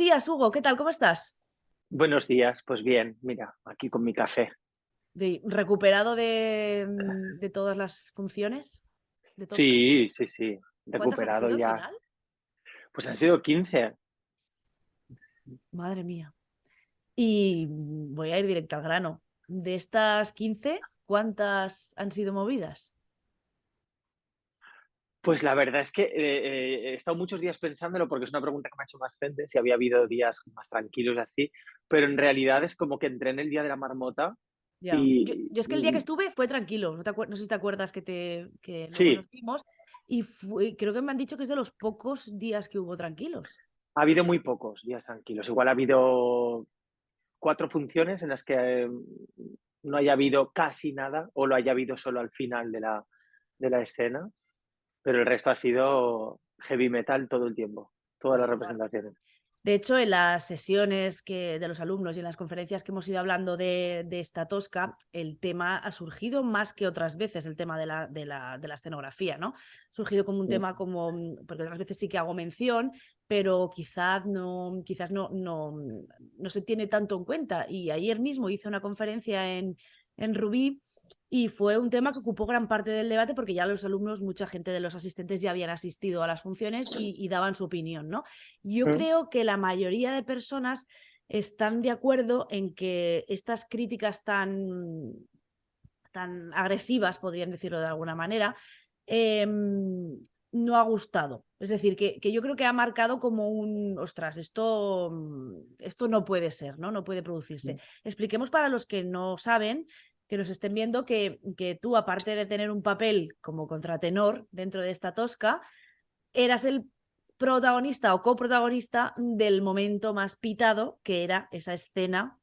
días, Hugo. ¿Qué tal? ¿Cómo estás? Buenos días, pues bien, mira, aquí con mi café. ¿Recuperado de todas las funciones de Tosca? Sí, sí, sí, ¿Cuántas han recuperado sido al ya. final? Pues han sido 15. Madre mía. Y voy a ir directo al grano. De estas 15, ¿cuántas han sido movidas? Pues la verdad es que he estado muchos días pensándolo porque es una pregunta que me ha hecho más gente, si había habido días más tranquilos así, pero en realidad es como que entré en el día de la marmota Ya. y Yo es que el día que estuve fue tranquilo. No sé si te acuerdas que no sí, conocimos. Y creo que me han dicho que es de los pocos días que hubo tranquilos. ha habido muy pocos días tranquilos. Igual ha habido 4 funciones en las que no haya habido casi nada o lo haya habido solo al final de la escena. Pero el resto ha sido heavy metal todo el tiempo, todas las Igual. representaciones. De hecho, en las sesiones de los alumnos y en las conferencias que hemos ido hablando de esta Tosca, el tema ha surgido más que otras veces, el tema de la escenografía, ¿no? Ha surgido como un tema porque otras veces sí que hago mención, pero quizás no se tiene tanto en cuenta. Y ayer mismo hice una conferencia en Rubí y fue un tema que ocupó gran parte del debate porque ya los alumnos, mucha gente de los asistentes ya habían asistido a las funciones y daban su opinión, ¿no? Yo Mm. creo que la mayoría de personas están de acuerdo en que estas críticas tan agresivas, podrían decirlo de alguna manera, no ha gustado. Es decir, que yo creo que ha marcado como ostras, esto no puede ser, ¿no? No puede producirse. Expliquemos para los que no saben, que nos estén viendo, que tú, aparte de tener un papel como contratenor dentro de esta Tosca, eras el protagonista o coprotagonista del momento más pitado, que era esa escena.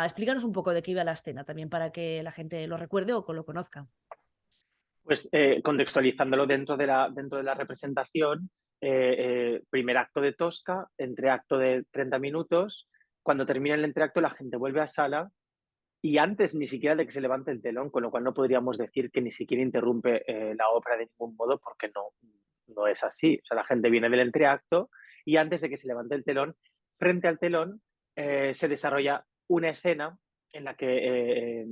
Explícanos un poco de qué iba la escena también para que la gente lo recuerde o lo conozca. Pues contextualizándolo dentro de la representación, primer acto de Tosca, entreacto de 30 minutos. Cuando termina el entreacto, la gente vuelve a sala y antes ni siquiera de que se levante el telón, con lo cual no podríamos decir que ni siquiera interrumpe la obra de ningún modo, porque no es así. O sea, la gente viene del entreacto y antes de que se levante el telón, frente al telón, se desarrolla una escena en la que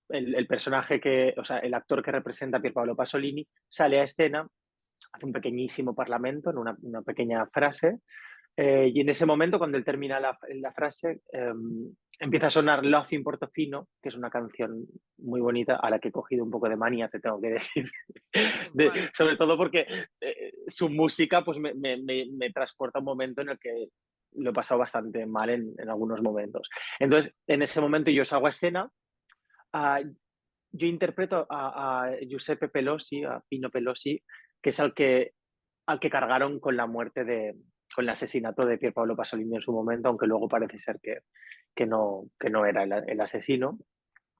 el personaje o sea, el actor que representa a Pier Paolo Pasolini sale a escena, hace un pequeñísimo parlamento en una pequeña frase, y en ese momento, cuando él termina la frase, empieza a sonar Love in Portofino, que es una canción muy bonita a la que he cogido un poco de manía, te tengo que decir. Normal. Sobre todo porque su música pues, me transporta a un momento en el que lo he pasado bastante mal en algunos momentos. Entonces, en ese momento yo salgo a escena, uh, yo interpreto a Giuseppe Pelosi, a Pino Pelosi, que es al que cargaron con con el asesinato de Pier Paolo Pasolini en su momento, aunque luego parece ser que no era el asesino.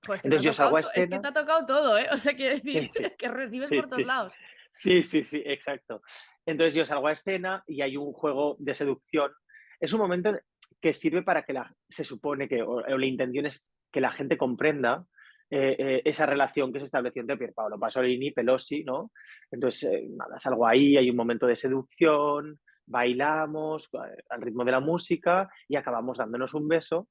Pues que te ha Entonces yo tocado, salgo a es que escena. te ha tocado todo, ¿eh? O sea, quiero decir Sí, sí, que recibes sí, por todos sí. lados. Sí, sí, sí, exacto. Entonces yo salgo a escena y hay un juego de seducción. Es un momento que sirve para que se supone que, o la intención es que la gente comprenda esa relación que se estableció entre Pierpaolo Pasolini y Pelosi, ¿no? Entonces, nada, salgo ahí, hay un momento de seducción, bailamos al ritmo de la música y acabamos dándonos un beso.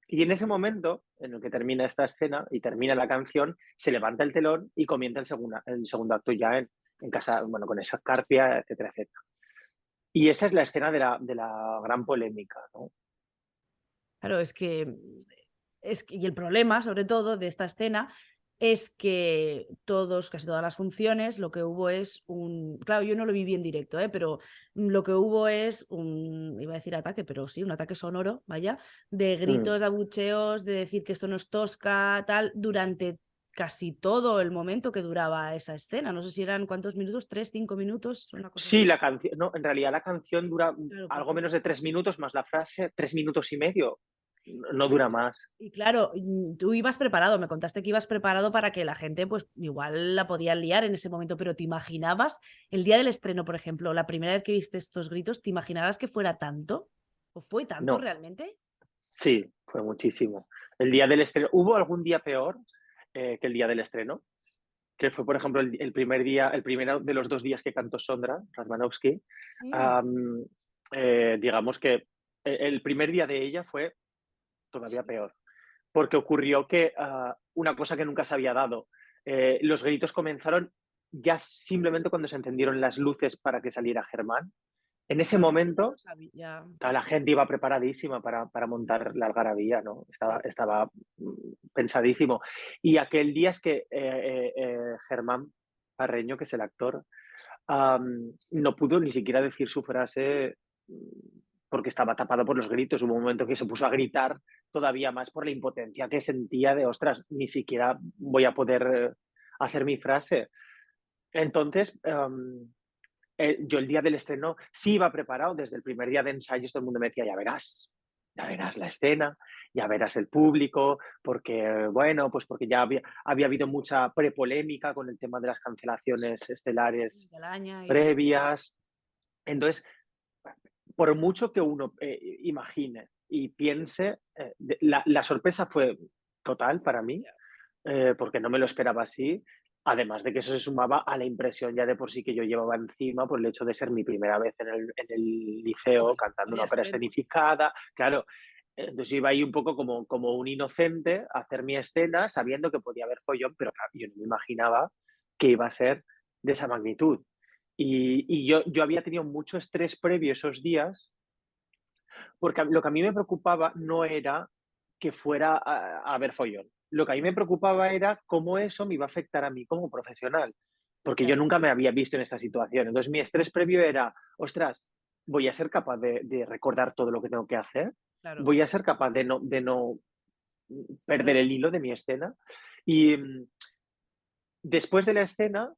Y en ese momento, en el que termina esta escena y termina la canción, se levanta el telón y comienza el segundo acto ya en casa, bueno, con esa carpia, etcétera, etcétera. Y esa es la escena de la gran polémica, ¿no? Claro, y el problema, sobre todo, de esta escena es que casi todas las funciones, lo que hubo es claro, yo no lo viví en directo, pero lo que hubo es iba a decir ataque, pero sí, un ataque sonoro, vaya, de Mm. gritos, de abucheos, de decir que esto no es Tosca, tal, durante casi todo el momento que duraba esa escena. No sé si eran cuántos minutos, 3, 5 minutos, una cosa Sí, así. la canción, no, en realidad la canción dura Claro, algo poco. menos de 3 minutos más la frase, 3 minutos y medio. No dura más. Y claro, tú ibas preparado, me contaste que ibas preparado para que la gente, pues igual la podía liar en ese momento, pero ¿te imaginabas el día del estreno, por ejemplo, la primera vez que viste estos gritos, ¿te imaginabas que fuera tanto? ¿O fue tanto No, realmente? sí, fue muchísimo. El día del estreno, ¿hubo algún día peor que el día del estreno? Que fue, por ejemplo, el primer día, el primero de los 2 días que cantó Sondra Radmanovsky. Mm. Am, digamos que el primer día de ella fue todavía peor, porque ocurrió que una cosa que nunca se había dado, los gritos comenzaron ya simplemente cuando se encendieron las luces para que saliera Germán. En ese Claro, ya lo momento, sabía, la gente iba preparadísima para montar la algarabía, ¿no? ya. Estaba pensadísimo. Y aquel día es que Germán Parreño, que es el actor, no pudo ni siquiera decir su frase porque estaba tapado por los gritos. Hubo un momento que se puso a gritar todavía más por la impotencia que sentía de, ostras, ni siquiera voy a poder hacer mi frase. Entonces, yo el día del estreno sí iba preparado, desde el primer día de ensayos todo el mundo me decía, ya verás la escena, ya verás el público, porque, bueno, pues porque ya había habido mucha prepolémica con el tema de las cancelaciones estelares Telaraña y sí, previas. Entonces, por mucho que uno imagine y piense, la sorpresa fue total para mí, ya. porque no me lo esperaba así. Además de que eso se sumaba a la impresión ya de por sí que yo llevaba encima por el hecho de ser mi primera vez en el liceo Uy, cantando una vaya ópera estreno. escenificada. Claro, entonces yo iba ahí un poco como un inocente a hacer mi escena sabiendo que podía haber follón, pero claro, yo no me imaginaba que iba a ser de esa magnitud. Y yo había tenido mucho estrés previo esos días, porque lo que a mí me preocupaba no era que fuera a haber follón. Lo que a mí me Mm, preocupaba era cómo eso me iba a afectar a mí como profesional, porque yo claro, nunca me había visto en esta situación. Entonces mi estrés previo era, ostras, voy a ser capaz de recordar todo lo que tengo que hacer, claro. voy a ser capaz de no perder Pero el hilo de mi escena. Y después de la escena,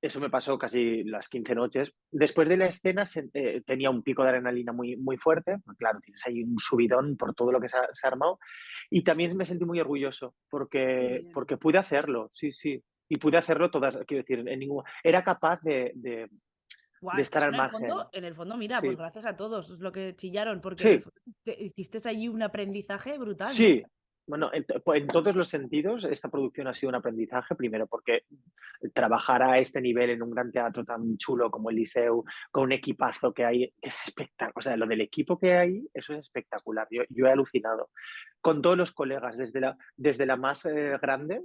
eso me pasó casi las 15 noches. Después de la escena tenía un pico de adrenalina muy, muy fuerte. Claro, tienes ahí un subidón por todo lo que se ha armado. Y también me sentí muy orgulloso qué porque, bien. porque pude hacerlo, sí, sí. Y pude hacerlo todas, quiero decir, era capaz Guau, de es que estar eso al margen. en el fondo, mira, pues Sí, gracias a todos, es lo que chillaron, porque en el sí, fondo hiciste allí un aprendizaje brutal, ¿no? sí. Bueno, en todos los sentidos, esta producción ha sido un aprendizaje, primero porque trabajar a este nivel en un gran teatro tan chulo como el Liceu, con un equipazo que hay, que es espectacular. O sea, lo del equipo que hay, eso es espectacular. Yo he alucinado. Con todos los colegas, desde la más grande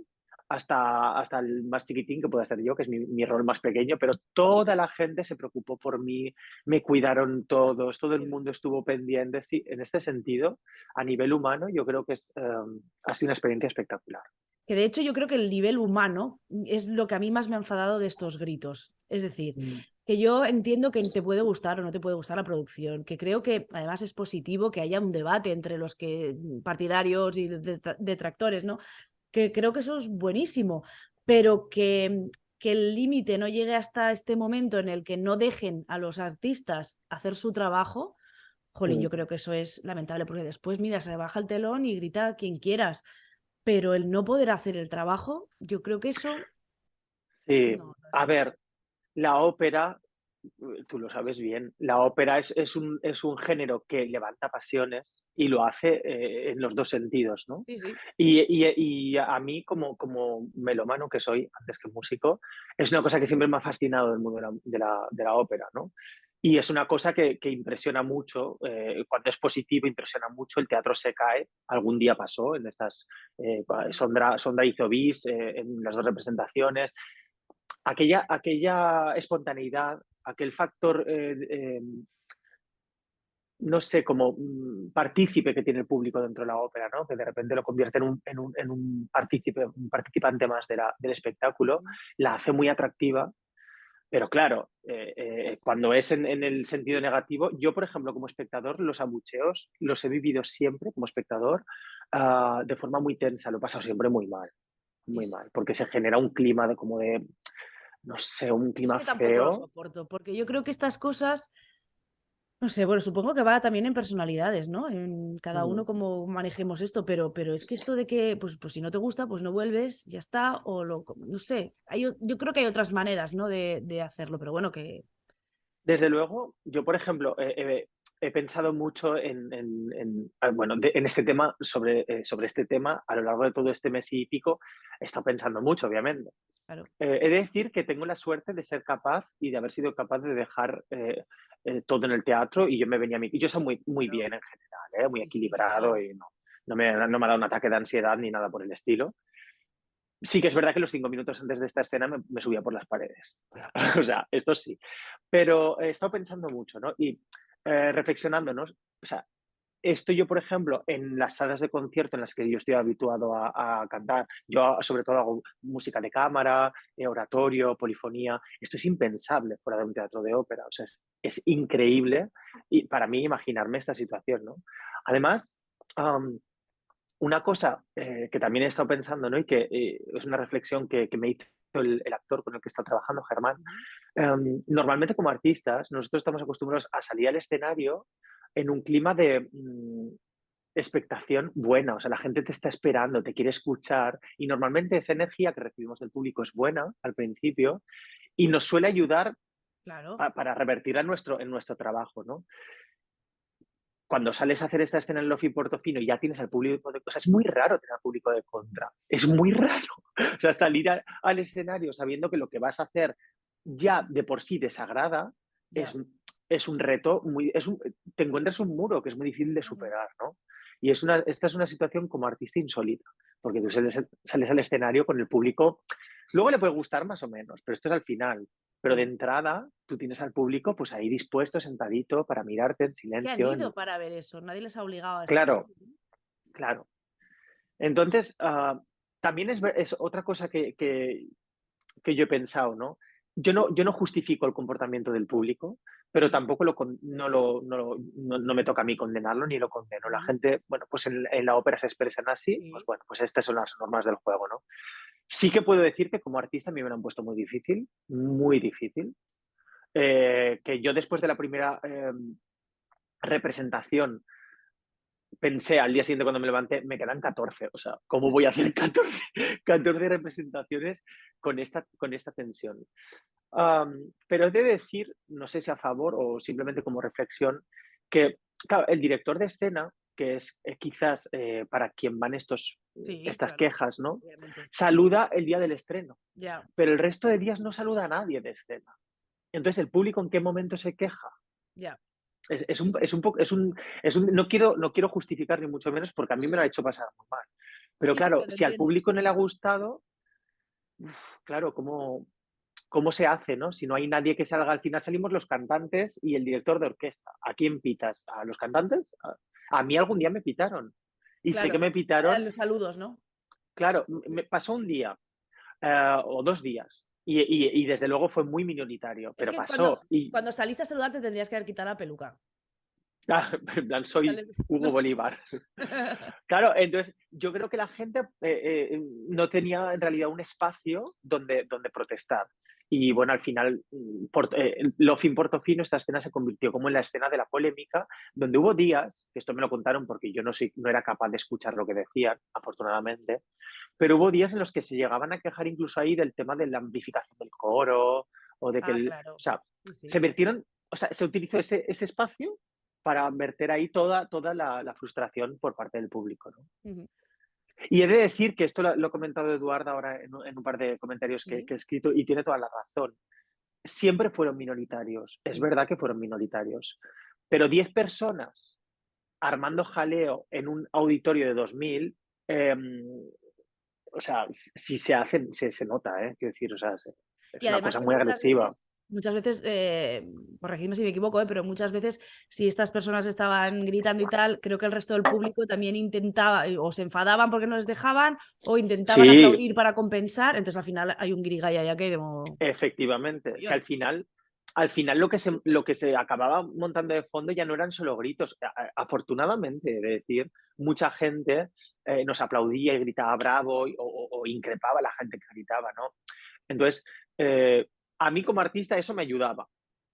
hasta el más chiquitín que pueda ser yo, que es mi rol más pequeño, pero toda la gente se preocupó por mí, me cuidaron todos, todo el Qué mundo bien. estuvo pendiente. Sí, en este sentido, a nivel humano, yo creo que ha sido una experiencia espectacular. Que de hecho yo creo que el nivel humano es lo que a mí más me ha enfadado de estos gritos. Es decir, Mm, que yo entiendo que te puede gustar o no te puede gustar la producción, que creo que además es positivo que haya un debate entre los que partidarios y detractores, ¿no? Que creo que eso es buenísimo, pero que el límite no llegue hasta este momento en el que no dejen a los artistas hacer su trabajo, jolín, mm. yo creo que eso es lamentable, porque después, mira, se baja el telón y grita a quien quieras, pero el no poder hacer el trabajo, yo creo que eso Sí, no es a bueno. ver, la ópera, tú lo sabes bien, la ópera es un género que levanta pasiones y lo hace en los dos sentidos, ¿no? Sí, sí, Y a mí, como melómano que soy, antes que músico, es una cosa que siempre me ha fascinado del mundo de la ópera, ¿no? Y es una cosa que impresiona mucho, cuando es positivo, impresiona mucho, el teatro se cae, algún día pasó en estas, Sondra hizo bis en las dos representaciones, aquella espontaneidad, aquel factor, no sé, como partícipe que tiene el público dentro de la ópera, ¿no? Que de repente lo convierte en un participante más del espectáculo, la hace muy atractiva, pero claro, cuando es en el sentido negativo, yo, por ejemplo, como espectador, los abucheos los he vivido siempre como espectador de forma muy tensa, lo he pasado siempre sí, muy sí. mal, porque se genera un clima no sé, un Es clima que tampoco lo feo. soporto, porque yo creo que estas cosas, no sé, bueno, supongo que va también en personalidades, ¿no? En cada uno Mm. cómo manejemos esto, pero es que esto de que, pues si no te gusta, pues no vuelves, ya está, o no sé, yo creo que hay otras maneras, ¿no? De hacerlo, pero bueno, que Desde luego, yo, por ejemplo, he pensado mucho bueno, en este tema, sobre este tema, a lo largo de todo este mes y pico, he estado pensando mucho, obviamente. claro, He de decir que tengo la suerte de ser capaz y de haber sido capaz de dejar todo en el teatro y yo me venía a mí. Y yo soy muy bien en general, muy Sí, sí, equilibrado genial. y no me ha dado un ataque de ansiedad ni nada por el estilo. Sí que es verdad que los 5 minutos antes de esta escena me subía por las paredes. Ya. O sea, esto sí. Pero he estado pensando mucho, ¿no? Y reflexionándonos, o sea, esto yo, por ejemplo, en las salas de concierto en las que yo estoy habituado a cantar, yo sobre todo hago música de cámara, oratorio, polifonía, esto es impensable fuera de un teatro de ópera, o sea, es increíble y para mí imaginarme esta situación, ¿no? Además, um, una cosa que también he estado pensando, ¿no? Y que es una reflexión que me hizo el actor con el que está trabajando, Germán. Normalmente como artistas, nosotros estamos acostumbrados a salir al escenario en un clima de expectación buena, o sea, la gente te está esperando, te quiere escuchar y normalmente esa energía que recibimos del público es buena al principio y nos suele ayudar Claro. para revertir en nuestro trabajo, ¿no? Cuando sales a hacer esta escena en Lofi Portofino y ya tienes al público de cosas, es muy raro tener al público de contra, es muy raro. O sea, salir al escenario sabiendo que lo que vas a hacer ya de por sí desagrada Ya. es un reto, te encuentras un muro que es muy difícil de superar, ¿no? Y esta es una situación como artista insólita, porque tú sales al escenario con el público, luego le puede gustar más o menos, pero esto es al final. Pero de entrada, tú tienes al público pues ahí dispuesto, sentadito, para mirarte en Es que han silencio. ido para ver eso, nadie les ha obligado a estar Claro, ahí. claro. Entonces, también es otra cosa que yo he pensado, ¿no? Yo no justifico el comportamiento del público, pero tampoco no me toca a mí condenarlo ni lo condeno. La gente, bueno, pues en la ópera se expresan así, pues Sí. bueno, pues estas son las normas del juego, ¿no? Sí que puedo decir que como artista a mí me lo han puesto muy difícil, que yo después de la primera representación pensé al día siguiente cuando me levanté, me quedan 14. O sea, ¿cómo voy a hacer 14 representaciones con esta tensión? Pero he de decir, no sé si a favor o simplemente como reflexión, que claro, el director de escena, que es quizás para quien van Sí, estas claro, quejas, ¿no? obviamente. Saluda el día del estreno, Ya, pero el resto de días no saluda a nadie de escena. Entonces, ¿el público en qué momento se queja? ya. Es Sí, un, sí. es un poco, no quiero justificar ni mucho menos porque a mí me lo ha hecho pasar muy mal. Pero Sí, sí, claro, pero te si al entiendo, público no sí. le ha gustado, claro, ¿cómo se hace, no? Si no hay nadie que salga, al final salimos los cantantes y el director de orquesta. ¿A quién pitas? ¿A los cantantes? A mí algún día me pitaron. Y sé que Claro, me pitaron, los saludos, ¿no? claro, me pasó un día o 2 días. Y desde luego fue muy minoritario, Es pero que pasó. Y cuando saliste a saludar te tendrías que haber quitado la peluca. en plan, soy Sales- Hugo Bolívar. Claro, entonces yo creo que la gente no tenía en realidad un espacio donde protestar. Y bueno, al final, Love in Portofino, esta escena se convirtió como en la escena de la polémica, donde hubo días, que esto me lo contaron porque yo no era capaz de escuchar lo que decían, afortunadamente, pero hubo días en los que se llegaban a quejar incluso ahí del tema de la amplificación del coro, o de que, Ah, o claro. sea, Sí, sí. se vertieron, o sea, se utilizó ese espacio para verter ahí toda la frustración por parte del público, ¿no? Ujú. Y he de decir que esto lo ha comentado Eduardo ahora en un par de comentarios que Sí, he escrito y tiene toda la razón. Siempre fueron minoritarios, es sí. verdad que fueron minoritarios, pero 10 personas armando jaleo en un auditorio de 2000, o sea, si se hacen, se nota, ¿eh? Quiero decir, o sea, Y es una además cosa que muy agresiva. muchas veces, corregidme si me equivoco, pero muchas veces si estas personas estaban gritando y tal, creo que el resto del público también intentaba, o se enfadaban porque no les dejaban, o intentaban Sí, aplaudir para compensar, entonces al final hay un grigaya ya que como efectivamente. Si follón. al final lo que se acababa montando de fondo ya no eran solo gritos. Afortunadamente, de decir, mucha gente nos aplaudía y gritaba bravo o increpaba a la gente que gritaba, ¿no? Entonces, a mí como artista eso me ayudaba.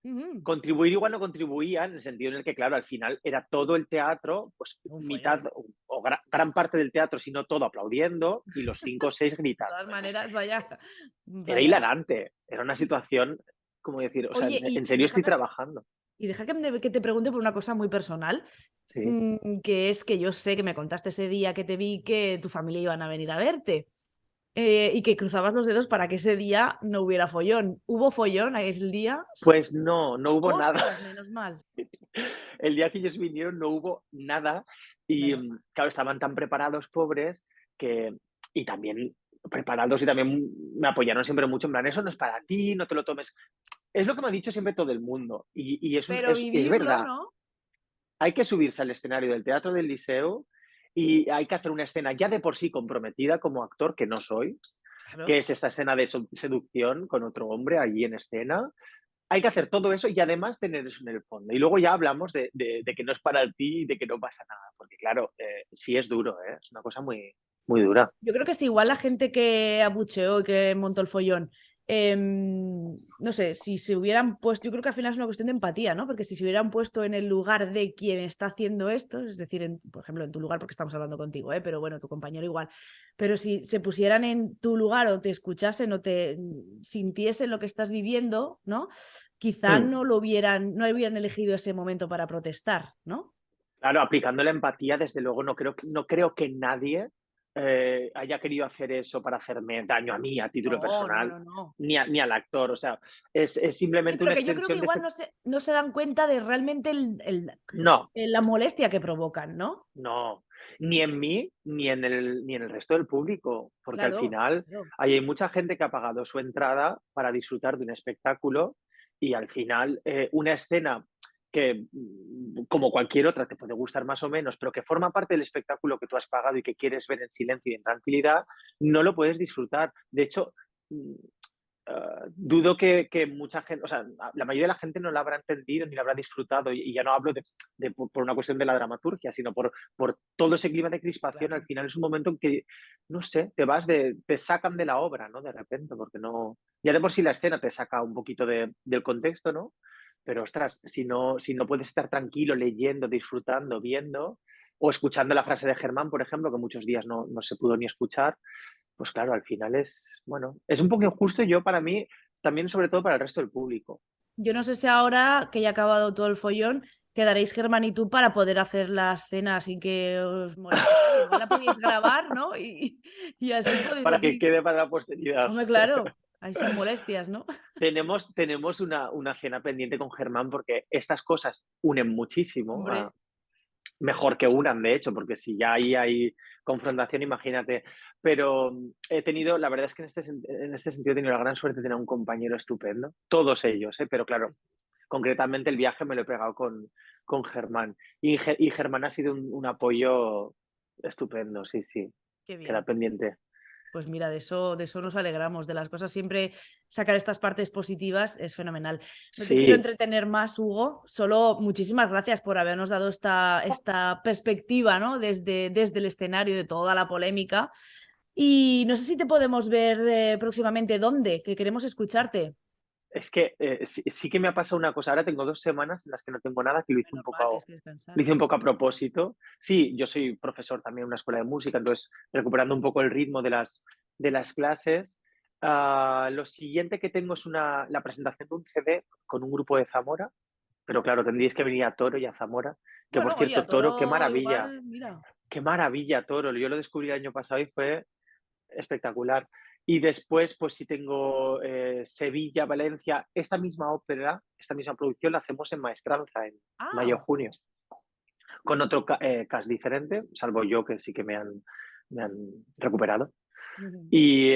Ujú. Contribuir igual no contribuía en el sentido en el que, claro, al final era todo el teatro, pues Un mitad follón. o gran parte del teatro, si no todo, aplaudiendo y los 5 o 6 De gritando. todas Entonces, maneras, vaya, era vaya. hilarante, era una situación, como decir, o sea, Oye, en serio estoy trabajando. y deja que te pregunte por una cosa muy personal, Sí, que es que yo sé que me contaste ese día que te vi que tu familia iban a venir a verte. y que cruzabas los dedos para que ese día no hubiera follón. ¿Hubo follón aquel día? Pues no hubo nada. ¡Ostras! Menos mal. El día que ellos vinieron no hubo nada y, Menos mal. claro, estaban tan preparados, pobres, que y también preparados y también me apoyaron siempre mucho en plan: "Eso no es para ti, no te lo tomes". Es lo que me ha dicho siempre todo el mundo y Pero es vivirlo, verdad. ¿no? Hay que subirse al escenario del Teatro del Liceo y hay que hacer una escena ya de por sí comprometida como actor, que no soy, que Claro. es esta escena de seducción con otro hombre allí en escena. Hay que hacer todo eso y además tener eso en el fondo. Y luego ya hablamos de que no es para ti y de que no pasa nada, porque claro, sí es duro, ¿eh? Es una cosa muy, muy dura. Yo creo que es igual la gente que abucheó y que montó el follón. No sé, si se hubieran puesto, yo creo que al final es una cuestión de empatía, ¿no? Porque si se hubieran puesto en el lugar de quien está haciendo esto, es decir, por ejemplo, en tu lugar, porque estamos hablando contigo, ¿eh? Pero bueno, tu compañero igual. Pero si se pusieran en tu lugar o te escuchasen o te sintiesen lo que estás viviendo, ¿no? Quizá Hmm. no hubieran elegido ese momento para protestar, ¿no? Claro, aplicando la empatía, desde luego, no creo que nadie haya querido hacer eso para hacerme daño a mí, a título No, no, personal, no, no. ni al actor. O sea, es Sí, simplemente pero una que yo creo que extensión de igual este. no se dan cuenta de realmente No, la molestia que provocan, ¿no? no, ni en mí, ni en el resto del público, porque al Claro, final claro. ahí hay mucha gente que ha pagado su entrada para disfrutar de un espectáculo y al final una escena que, como cualquier otra, te puede gustar más o menos, pero que forma parte del espectáculo que tú has pagado y que quieres ver en silencio y en tranquilidad, no lo puedes disfrutar. De hecho, mm, dudo que mucha gente, o sea, la mayoría de la gente no la habrá entendido ni la habrá disfrutado, y ya no hablo por una cuestión de la dramaturgia, sino por todo ese clima de crispación. Al Claro. final es un momento en que, no sé, te sacan de la obra, ¿no? De repente, porque no, ya de por sí la escena te saca un poquito del contexto, ¿no? Pero ostras, si no puedes estar tranquilo leyendo, disfrutando, viendo, o escuchando la frase de Germán, por ejemplo, que muchos días no se pudo ni escuchar, pues claro, al final bueno, es un poco injusto, y yo, para mí, también sobre todo para el resto del público. Yo no sé si ahora que ya ha acabado todo el follón, quedaréis Germán y tú para poder hacer la escena sin que os moleste nadie. Igual la podéis grabar, ¿no? Y así podéis Para que decir, quede para la posteridad. hombre, claro, ahí sin molestias, ¿no? Tenemos una cena pendiente con Germán porque estas cosas unen muchísimo, Hombre, mejor que unan, de hecho, porque si ya ahí hay confrontación, imagínate. Pero la verdad es que en este sentido he tenido la gran suerte de tener un compañero estupendo, todos ellos, pero claro, concretamente el viaje me lo he pegado con Germán. Y Germán ha sido un apoyo estupendo, sí, sí, qué queda bien. pendiente. Pues mira, de eso nos alegramos, de las cosas siempre sacar estas partes positivas es fenomenal. No te quiero Sí, entretener más, Hugo, solo muchísimas gracias por habernos dado esta perspectiva, ¿no? Desde el escenario de toda la polémica. Y no sé si te podemos ver próximamente, ¿dónde? Que queremos escucharte. es que sí que me ha pasado una cosa. Ahora tengo 2 semanas en las que no tengo nada, que lo hice un Normal, tienes poco, que descansar. lo hice un poco a propósito. Sí, yo soy profesor también en una escuela de música, entonces recuperando un poco el ritmo de las clases. Lo siguiente que tengo es la presentación de un CD con un grupo de Zamora, pero claro, tendríais que venir a Toro y a Zamora, que por Bueno, oye, cierto, a Toro, Toro igual, mira. qué maravilla Toro. Yo lo descubrí el año pasado y fue espectacular. Y después, pues sí tengo Sevilla, Valencia, esta misma ópera, esta misma producción la hacemos en Maestranza en Ah, mayo-junio, con otro cast diferente, salvo yo, que sí que me han recuperado. ujú. Y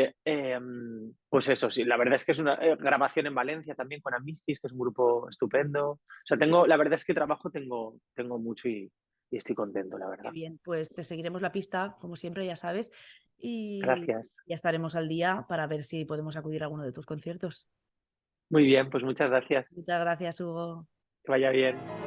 pues eso, sí, la verdad es que es una grabación en Valencia también con Amistis, que es un grupo estupendo. O sea, la verdad es que trabajo tengo mucho y estoy contento, la Qué verdad. bien, pues te seguiremos la pista, como siempre, ya sabes, y Gracias. ya estaremos al día para ver si podemos acudir a alguno de tus conciertos. Muy bien, pues muchas gracias. Muchas gracias, Hugo. Que vaya bien.